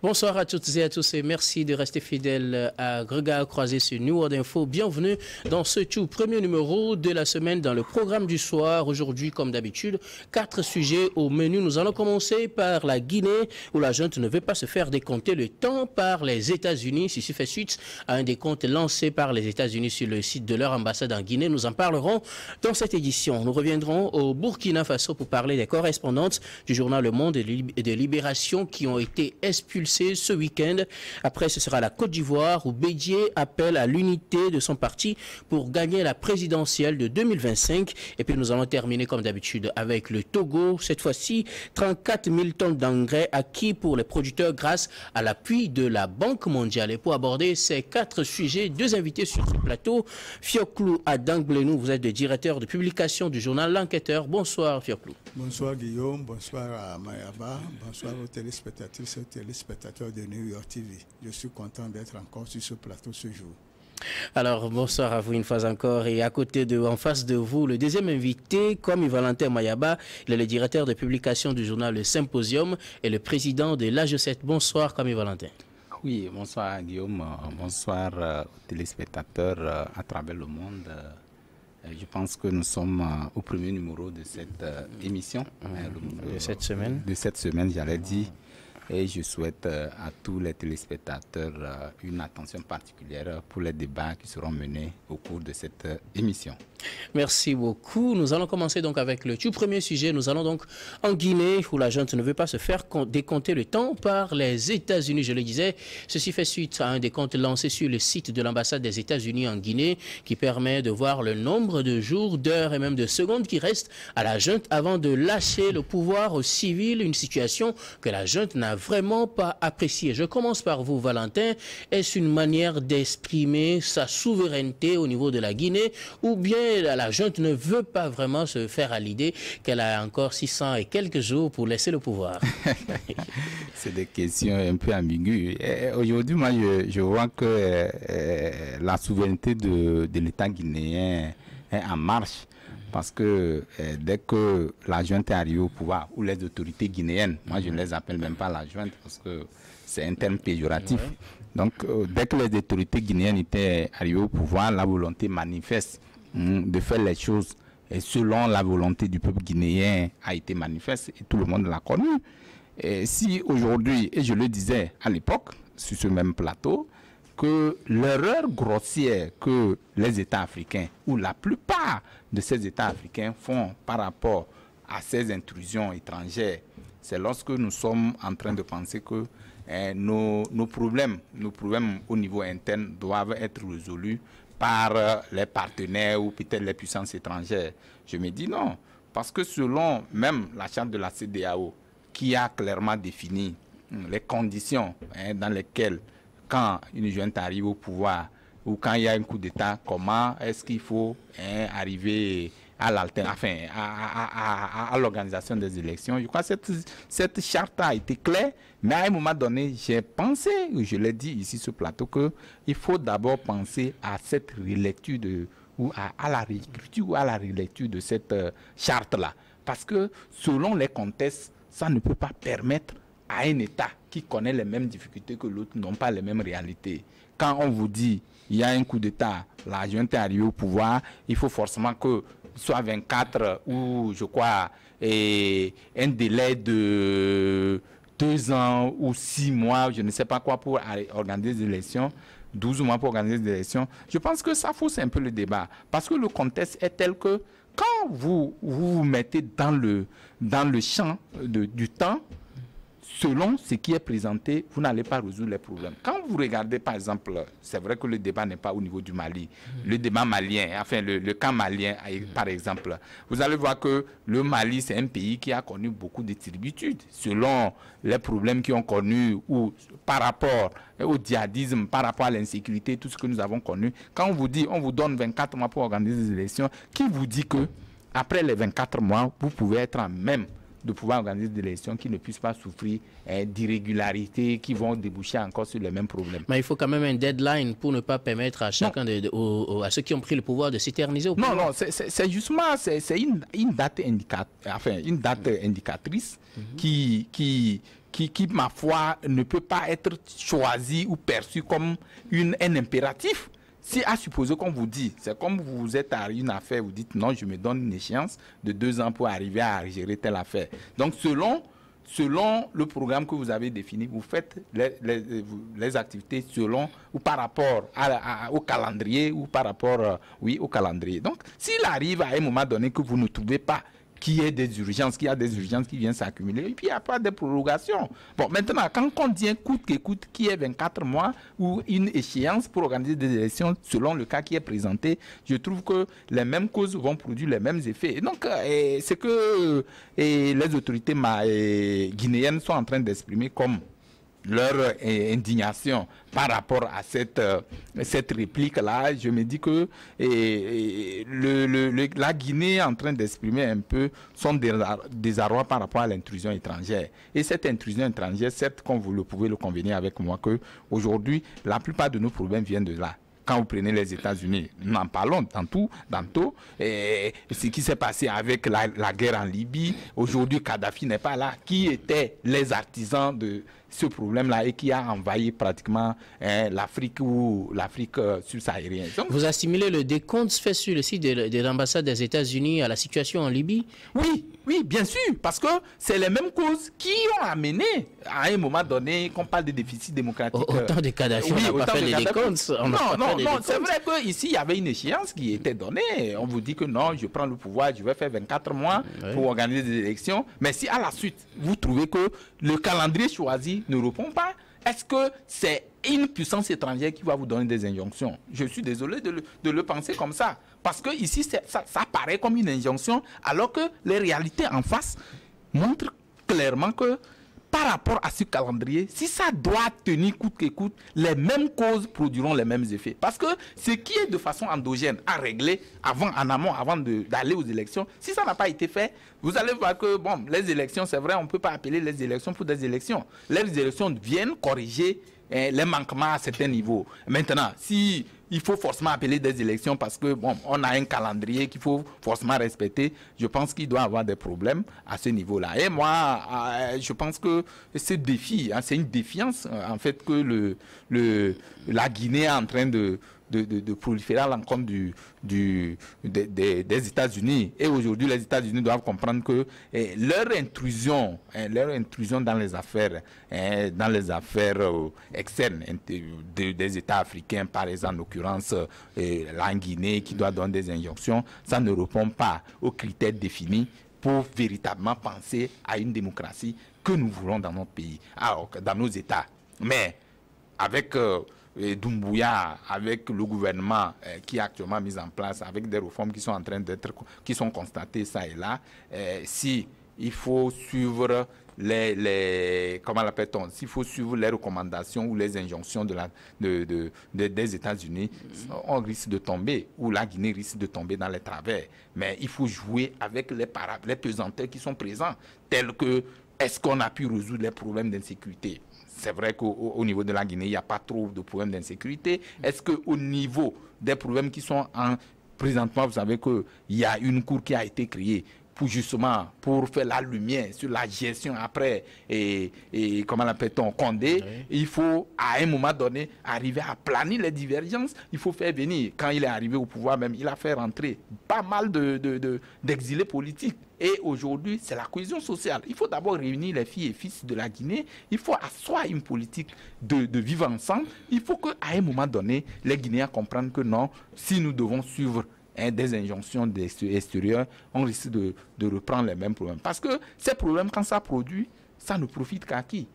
Bonsoir à toutes et à tous et merci de rester fidèles à Regard Croisé sur New World Info. Bienvenue dans ce tout premier numéro de la semaine dans le programme du soir. Aujourd'hui, comme d'habitude, 4 sujets au menu. Nous allons commencer par la Guinée où la junte ne veut pas se faire décompter le temps par les États-Unis. Ceci fait suite à un décompte lancé par les États-Unis sur le site de leur ambassade en Guinée. Nous en parlerons dans cette édition. Nous reviendrons au Burkina Faso pour parler des correspondantes du journal Le Monde et de Libération qui ont été expulsés ce week-end. Après, ce sera la Côte d'Ivoire où Bédié appelle à l'unité de son parti pour gagner la présidentielle de 2025. Et puis nous allons terminer comme d'habitude avec le Togo. Cette fois-ci, 34 000 tonnes d'engrais acquis pour les producteurs grâce à l'appui de la Banque mondiale. Et pour aborder ces 4 sujets, 2 invités sur ce plateau. Fioklou Adang-Blenou, vous êtes le directeur de publication du journal L'Enquêteur. Bonsoir Fioklou. Bonsoir Guillaume, bonsoir à Mayaba, bonsoir aux téléspectatrices et aux téléspectateurs de New York TV. Je suis content d'être encore sur ce plateau ce jour. Alors, bonsoir à vous une fois encore. Et à côté de, en face de vous, le deuxième invité, Kwame Valentin Mayaba, il est le directeur de publication du journal Le Symposium et le président de l'AG7. Bonsoir Kwame Valentin. Oui, bonsoir Guillaume, bonsoir aux téléspectateurs à travers le monde. Je pense que nous sommes au premier numéro de cette émission. De cette semaine. De cette semaine, j'allais dire. Et je souhaite à tous les téléspectateurs une attention particulière pour les débats qui seront menés au cours de cette émission. Merci beaucoup. Nous allons commencer donc avec le tout premier sujet. Nous allons donc en Guinée où la junte ne veut pas se faire décompter le temps par les États-Unis. Je le disais, ceci fait suite à un décompte lancé sur le site de l'ambassade des États-Unis en Guinée qui permet de voir le nombre de jours, d'heures et même de secondes qui restent à la junte avant de lâcher le pouvoir aux civils, une situation que la junte n'a vraiment pas appréciée. Je commence par vous, Valentin. Est-ce une manière d'exprimer sa souveraineté au niveau de la Guinée ou bien la junte ne veut pas vraiment se faire à l'idée qu'elle a encore 600 et quelques jours pour laisser le pouvoir? C'est des questions un peu ambiguës. Aujourd'hui, moi, je vois que la souveraineté de l'État guinéen est en marche. Parce que dès que la junte est arrivée au pouvoir, ou les autorités guinéennes, moi je ne les appelle même pas la junte parce que c'est un terme péjoratif. Donc dès que les autorités guinéennes étaient arrivées au pouvoir, la volonté manifeste de faire les choses et selon la volonté du peuple guinéen a été manifeste et tout le monde l'a connu. Et si aujourd'hui, et je le disais à l'époque, sur ce même plateau, que l'erreur grossière que les États africains, ou la plupart de ces États africains font par rapport à ces intrusions étrangères, c'est lorsque nous sommes en train de penser que nos problèmes au niveau interne doivent être résolus par les partenaires ou peut-être les puissances étrangères. Je me dis non, parce que selon même la charte de la CEDEAO, qui a clairement défini les conditions dans lesquelles quand une junte arrive au pouvoir ou quand il y a un coup d'État, comment est-ce qu'il faut arriver à l'organisation des élections. Je crois que cette charte a été claire, mais à un moment donné, j'ai pensé, je l'ai dit ici sur ce plateau, qu'il faut d'abord penser à cette relecture ou à la réécriture ou à la relecture de cette charte-là. Parce que selon les contextes, ça ne peut pas permettre à un État qui connaît les mêmes difficultés que l'autre, n'ont pas les mêmes réalités. Quand on vous dit il y a un coup d'État, la junte est arrivée au pouvoir, il faut forcément que soit 24 ou je crois un délai de 2 ans ou 6 mois, je ne sais pas quoi, pour organiser des élections, 12 mois pour organiser des élections. Je pense que ça fausse un peu le débat parce que le contexte est tel que quand vous vous mettez dans le champ du temps, selon ce qui est présenté, vous n'allez pas résoudre les problèmes. Quand vous regardez, par exemple, c'est vrai que le débat n'est pas au niveau du Mali. Le débat malien, enfin le camp malien, par exemple, vous allez voir que le Mali, c'est un pays qui a connu beaucoup de turpitudes, selon les problèmes qu'ils ont connus, ou par rapport au djihadisme, par rapport à l'insécurité, tout ce que nous avons connu. Quand on vous dit, on vous donne 24 mois pour organiser des élections, qui vous dit que après les 24 mois, vous pouvez être en même de pouvoir organiser des élections qui ne puissent pas souffrir d'irrégularités qui vont déboucher encore sur les mêmes problèmes. Mais il faut quand même un deadline pour ne pas permettre à chacun à ceux qui ont pris le pouvoir de s'éterniser au pouvoir. Non, c'est justement une date indicatrice qui ma foi, ne peut pas être choisi ou perçu comme un impératif. Si à supposer qu'on vous dit, c'est comme vous êtes à une affaire, vous dites non, je me donne une échéance de 2 ans pour arriver à gérer telle affaire. Donc selon le programme que vous avez défini, vous faites les activités selon ou par rapport au calendrier ou par rapport au calendrier. Donc s'il arrive à un moment donné que vous ne trouvez pas qu'il y a des urgences qui viennent s'accumuler, et puis il n'y a pas de prorogation. Bon, maintenant, quand on dit coûte que coûte, qui est 24 mois ou une échéance pour organiser des élections selon le cas qui est présenté, je trouve que les mêmes causes vont produire les mêmes effets. Et donc, c'est que les autorités guinéennes sont en train d'exprimer comme leur indignation par rapport à cette réplique-là. Je me dis que la Guinée est en train d'exprimer un peu son désarroi par rapport à l'intrusion étrangère. Et cette intrusion étrangère, certes, comme vous pouvez le convenir avec moi, qu'aujourd'hui, la plupart de nos problèmes viennent de là. Quand vous prenez les États-Unis, nous en parlons tantôt, ce qui s'est passé avec la guerre en Libye. Aujourd'hui, Kadhafi n'est pas là. Qui étaient les artisans de ce problème-là et qui a envahi pratiquement l'Afrique ou l'Afrique subsaharienne. Donc, vous assimilez le décompte fait sur le site de l'ambassade des États-Unis à la situation en Libye? Oui, bien sûr, parce que c'est les mêmes causes qui ont amené à un moment donné qu'on parle de déficit démocratique. Autant de Kadhafi, on n'a pas fait les décomptes. Non, c'est vrai qu'ici, il y avait une échéance qui était donnée. On vous dit que non, je prends le pouvoir, je vais faire 24 mois pour organiser des élections. Mais si à la suite, vous trouvez que le calendrier choisi ne répond pas, est-ce que c'est une puissance étrangère qui va vous donner des injonctions? Je suis désolé de le penser comme ça. Parce que ici, ça paraît comme une injonction, alors que les réalités en face montrent clairement que par rapport à ce calendrier, si ça doit tenir coûte que coûte, les mêmes causes produiront les mêmes effets. Parce que ce qui est de façon endogène à régler en amont, avant d'aller aux élections, si ça n'a pas été fait, vous allez voir que bon, les élections, c'est vrai, on ne peut pas appeler les élections pour des élections. Les élections viennent corriger les manquements à certains niveaux. Maintenant, si il faut forcément appeler des élections parce que bon, on a un calendrier qu'il faut forcément respecter, je pense qu'il doit y avoir des problèmes à ce niveau-là. Et moi, je pense que ce défi, c'est une défiance en fait que la Guinée est en train de proliférer à l'encontre des États-Unis. Et aujourd'hui, les États-Unis doivent comprendre que leur intrusion dans les affaires externes des États africains, par exemple, en l'occurrence la Guinée, qui doit donner des injonctions, ça ne répond pas aux critères définis pour véritablement penser à une démocratie que nous voulons dans notre pays, alors dans nos États. Mais avec Doumbouya, avec le gouvernement qui est actuellement mis en place, avec des réformes qui sont constatées ça et là, si il faut suivre comment l'appelle-t-on, s'il faut suivre les recommandations ou les injonctions des États-Unis, on risque de tomber, ou la Guinée risque de tomber dans les travers. Mais il faut jouer avec les pesanteurs qui sont présents, tels que est-ce qu'on a pu résoudre les problèmes d'insécurité? C'est vrai qu'au niveau de la Guinée, il n'y a pas trop de problèmes d'insécurité. Est-ce qu'au niveau des problèmes qui sont présentement, vous savez qu'il y a une cour qui a été créée pour faire la lumière sur la gestion après comment l'appelle-t-on, Condé. Il faut à un moment donné arriver à planer les divergences. Il faut faire venir, quand il est arrivé au pouvoir même, il a fait rentrer pas mal d'exilés politiques. Et aujourd'hui, c'est la cohésion sociale. Il faut d'abord réunir les filles et fils de la Guinée. Il faut asseoir une politique de vivre ensemble. Il faut qu'à un moment donné, les Guinéens comprennent que non, si nous devons suivre des injonctions extérieures, on risque de reprendre les mêmes problèmes. Parce que ces problèmes, quand ça produit, ça ne profite qu'à qui?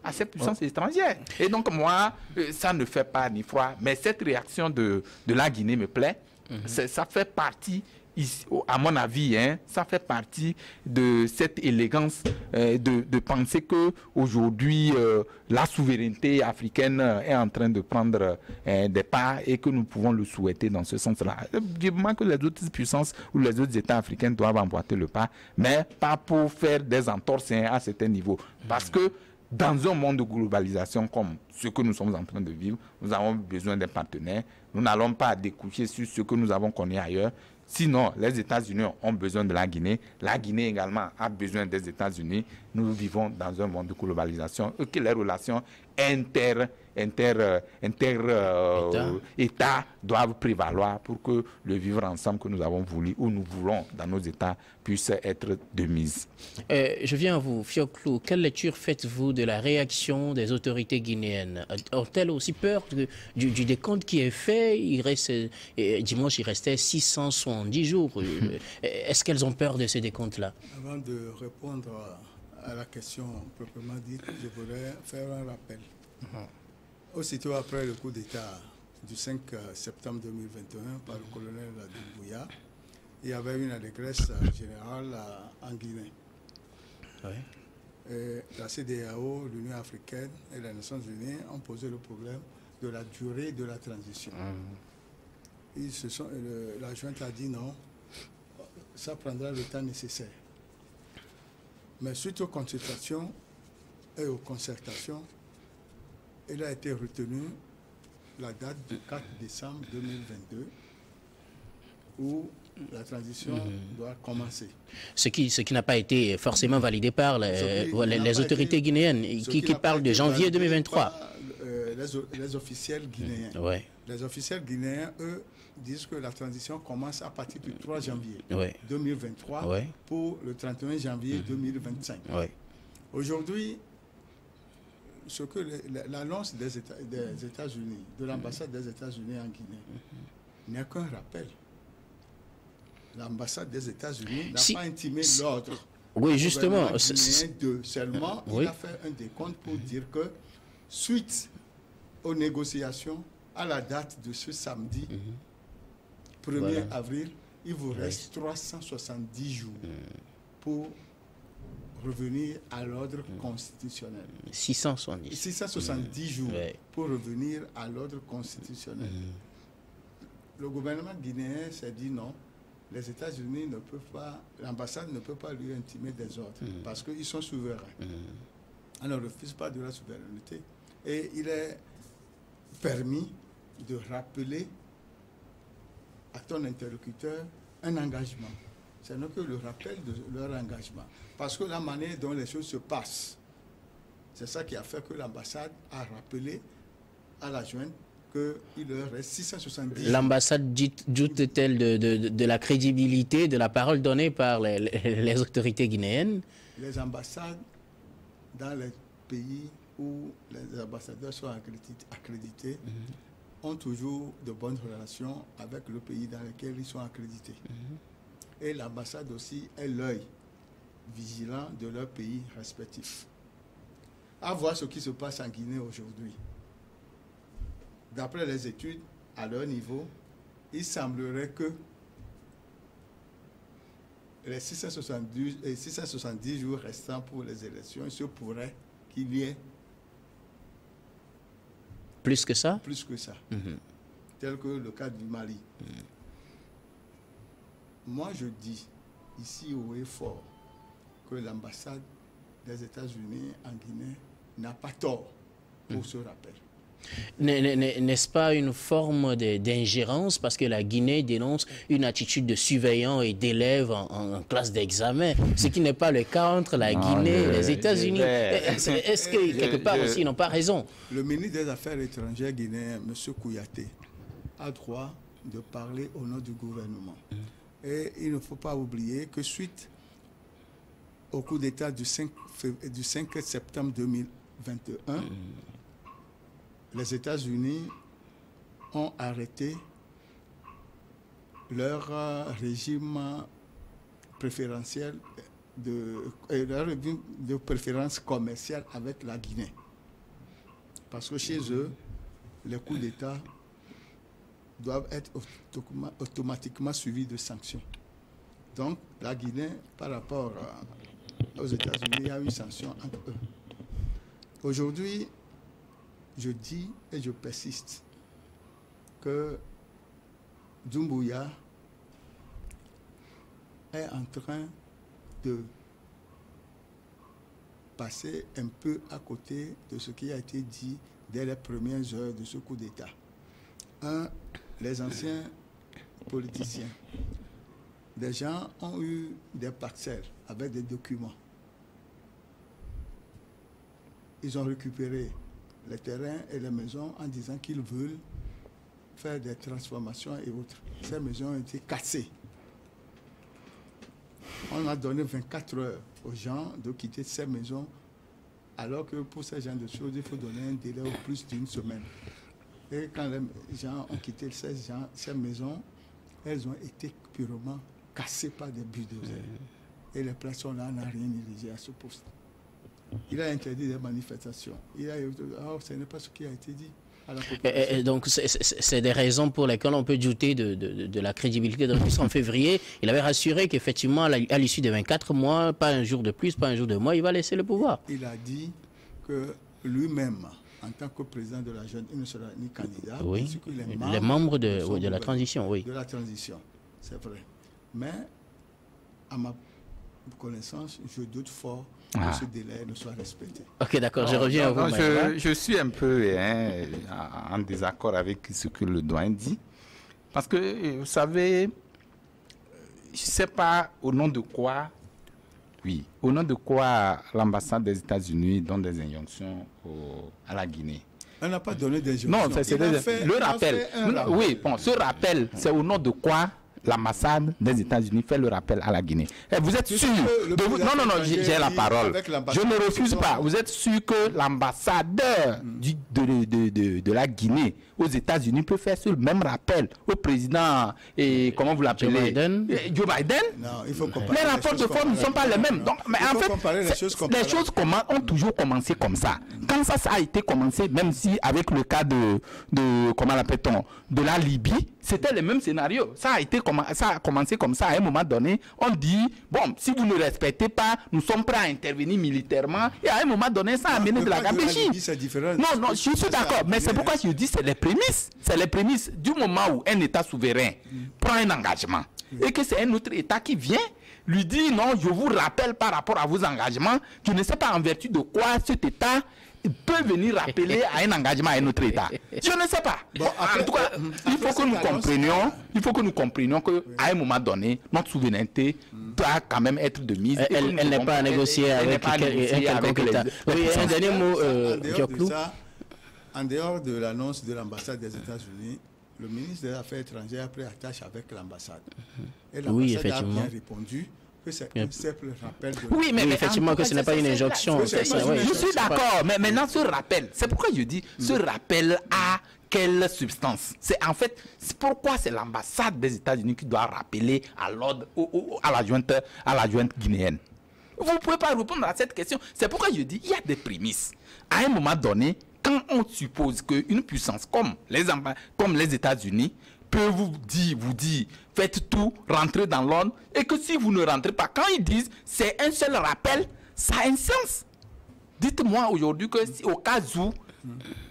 À cette puissance étrangère. Et donc moi, ça ne fait pas ni froid. Mais cette réaction de la Guinée me plaît. Ça fait partie, à mon avis, ça fait partie de cette élégance de penser qu'aujourd'hui, la souveraineté africaine est en train de prendre des pas et que nous pouvons le souhaiter dans ce sens-là. Évidemment que les autres puissances ou les autres États africains doivent emboîter le pas, mais pas pour faire des entorses à certains niveaux. Parce que dans un monde de globalisation comme ce que nous sommes en train de vivre, nous avons besoin d'un partenaire. Nous n'allons pas découcher sur ce que nous avons connu ailleurs. Sinon, les États-Unis ont besoin de la Guinée également a besoin des États-Unis. Nous vivons dans un monde de globalisation et que les relations États doivent prévaloir pour que le vivre ensemble que nous avons voulu ou nous voulons dans nos États puisse être de mise. Je viens à vous, Fioclou. Quelle lecture faites-vous de la réaction des autorités guinéennes? Ont-elles aussi peur du décompte qui est fait? Dimanche, il restait 670 jours. Est-ce qu'elles ont peur de ces décomptes-là? Avant de répondre à la question proprement dite, je voudrais faire un rappel. Aussitôt après le coup d'État du 5 septembre 2021 par le colonel Doumbouya, il y avait une allégresse générale en Guinée. Et la CEDEAO, l'Union africaine et les Nations unies ont posé le problème de la durée de la transition. La junte a dit non, ça prendra le temps nécessaire. Mais suite aux consultations et aux concertations, il a été retenu la date du 4 décembre 2022 où la transition doit commencer. Ce qui n'a pas été forcément validé par les autorités guinéennes qui parlent de janvier 2023. Les officiels guinéens. Les officiels guinéens, eux, disent que la transition commence à partir du 3 janvier 2023 pour le 31 janvier 2025. Aujourd'hui, ce que l'annonce des États-Unis, de l'ambassade des États-Unis en Guinée, n'est qu'un rappel. L'ambassade des États-Unis n'a pas intimé l'ordre. Oui, justement. Seulement, il a fait un décompte pour dire que, suite aux négociations, à la date de ce samedi, 1er avril, il vous reste 370 jours pour revenir à l'ordre constitutionnel. 670 jours pour revenir à l'ordre constitutionnel. Le gouvernement guinéen s'est dit non, les États-Unis ne peuvent pas, l'ambassade ne peut pas lui intimer des ordres parce qu'ils sont souverains. On ne refuse pas de la souveraineté. Et il est permis de rappeler à ton interlocuteur un engagement. Ce n'est que le rappel de leur engagement. Parce que la manière dont les choses se passent, c'est ça qui a fait que l'ambassade a rappelé à la junte qu'il leur reste 670 jours. L'ambassade doute-t-elle de la crédibilité de la parole donnée par les autorités guinéennes? Les ambassades dans les pays où les ambassadeurs sont accrédités ont toujours de bonnes relations avec le pays dans lequel ils sont accrédités. Et l'ambassade aussi est l'œil vigilant de leur pays respectif. À voir ce qui se passe en Guinée aujourd'hui. D'après les études, à leur niveau, il semblerait que les 670 jours restants pour les élections, il se pourrait qu'il y ait plus que ça? Plus que ça. Tel que le cas du Mali. Moi, je dis ici haut et fort que l'ambassade des États-Unis en Guinée n'a pas tort pour ce rappel. N'est-ce pas une forme d'ingérence parce que la Guinée dénonce une attitude de surveillant et d'élève en classe d'examen, ce qui n'est pas le cas entre la Guinée et les États-Unis. Est-ce que quelque part aussi ils n'ont pas raison? Le ministre des Affaires étrangères guinéen, M. Kouyaté, a droit de parler au nom du gouvernement. Et il ne faut pas oublier que suite au coup d'État du 5 septembre 2021, les États-Unis ont arrêté leur régime préférentiel de préférence commerciale avec la Guinée. Parce que chez eux, les coups d'État doivent être automatiquement suivis de sanctions. Donc, la Guinée, par rapport aux États-Unis, il y a une sanction entre eux. Aujourd'hui, je dis et je persiste que Doumbouya est en train de passer un peu à côté de ce qui a été dit dès les premières heures de ce coup d'État. Les anciens politiciens des gens ont eu des parcelles avec des documents. Ils ont récupéré les terrains et les maisons en disant qu'ils veulent faire des transformations et autres. Ces maisons ont été cassées. On a donné 24 heures aux gens de quitter ces maisons, alors que pour ces gens de choses, il faut donner un délai au plus d'une semaine. Et quand les gens ont quitté ces maisons, elles ont été purement cassées par des bulldozers. Et les personnes là n'ont rien dirigé à ce poste. Il a interdit des manifestations. Ce n'est pas ce qui a été dit à la population. Et donc, c'est des raisons pour lesquelles on peut douter de la crédibilité de l'office. En février, il avait rassuré qu'effectivement, à l'issue des 24 mois, pas un jour de plus, pas un jour de moins, il va laisser le pouvoir. Il a dit que lui-même, en tant que président de la jeune, il ne sera ni candidat. Oui, les membres de la transition, oui. De la transition, c'est vrai. Mais, à ma connaissance, je doute fort que ce délai ne soit respecté. Ok, d'accord, je reviens à vous. Je suis un peu en désaccord avec ce que le doyen dit. Parce que, vous savez, je ne sais pas au nom de quoi, au nom de quoi l'ambassade des États-Unis donne des injonctions à la Guinée. Elle n'a pas donné des injonctions. Non, c'est le rappel. Oui, bon, ce rappel, c'est au nom de quoi l'ambassade des États-Unis fait le rappel à la Guinée. Et vous êtes sûr non, j'ai la parole. Je ne refuse pas. Vous êtes sûr que l'ambassadeur de la Guinée aux États-Unis peut faire ce même rappel au président et comment vous l'appelez, Joe Biden? Non, il faut comparer. Les rapports de force ne sont pas les mêmes. Donc, mais en fait, les choses ont toujours commencé comme ça. Quand ça a été commencé, même si avec le cas de comment l'appelle-t-on, de la Libye, c'était le même scénario. Ça a commencé comme ça. À un moment donné, on dit, bon, si vous ne respectez pas, nous sommes prêts à intervenir militairement. Et à un moment donné, ça a amené de la gabégie. Non, je suis d'accord. Mais c'est pourquoi je dis c'est les prémices. C'est les prémices. Du moment où un État souverain prend un engagement et que c'est un autre État qui vient lui dit, non, je vous rappelle par rapport à vos engagements, je ne sais pas en vertu de quoi cet État peut venir rappeler à un engagement à un autre État. Je ne sais pas. Bon, en tout cas, il faut que nous comprenions qu'à un moment donné, notre souveraineté doit quand même être de mise. Elle n'est pas à négocier avec quelconque État. Oui, un dernier mot, Dioclou. En dehors de l'annonce de l'ambassade des États-Unis, le ministre des Affaires étrangères a pris attache avec l'ambassade. Et l'ambassade a bien répondu que c'est un simple rappel. Oui, mais effectivement que ce n'est pas une injonction. Je suis d'accord, mais maintenant ce rappel, c'est pourquoi je dis, ce rappel a quelle substance? C'est en fait, c'est pourquoi c'est l'ambassade des États-Unis qui doit rappeler à l'ordre, à la junte guinéenne. Vous ne pouvez pas répondre à cette question. C'est pourquoi je dis, il y a des prémices. À un moment donné, quand on suppose qu'une puissance comme les États-Unis peut vous dire, faites tout, rentrez dans l'ordre, et que si vous ne rentrez pas, quand ils disent c'est un seul rappel, ça a un sens. Dites-moi aujourd'hui que si, au cas où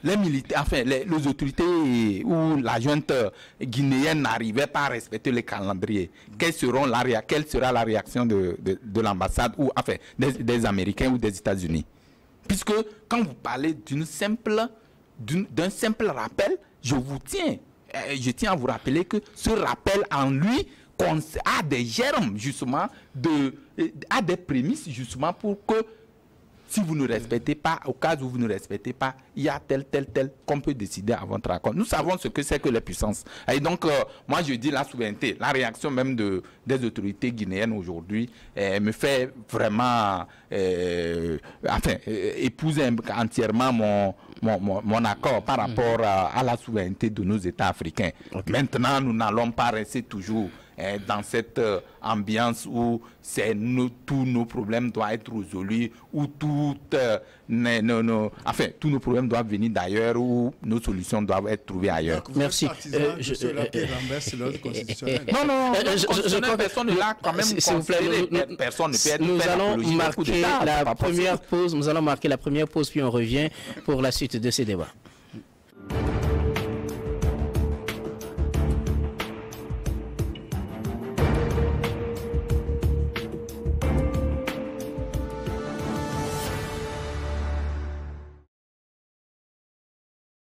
les militaires, enfin les autorités ou la junte guinéenne n'arrivaient pas à respecter le calendrier, quelle sera la réaction de l'ambassade ou enfin des Américains ou des États-Unis? Puisque quand vous parlez d'un simple rappel, je tiens à vous rappeler que ce rappel en lui a des germes justement, a des prémices justement pour que si vous ne respectez pas, au cas où vous ne respectez pas, il y a tel qu'on peut décider à votre accord. Nous savons ce que c'est que les puissances. Et donc, moi je dis la souveraineté, la réaction même des autorités guinéennes aujourd'hui me fait vraiment épouser entièrement mon accord par rapport à la souveraineté de nos États africains. Okay. Maintenant, nous n'allons pas rester toujours dans cette ambiance où tous nos problèmes doivent être résolus, où tous nos problèmes doivent venir d'ailleurs, où nos solutions doivent être trouvées ailleurs. Merci. Je crois que personne ne l'a quand même considéré. Personne ne peut être. Nous allons marquer la première pause. Nous allons marquer la première pause, puis on revient pour la suite de ces débats.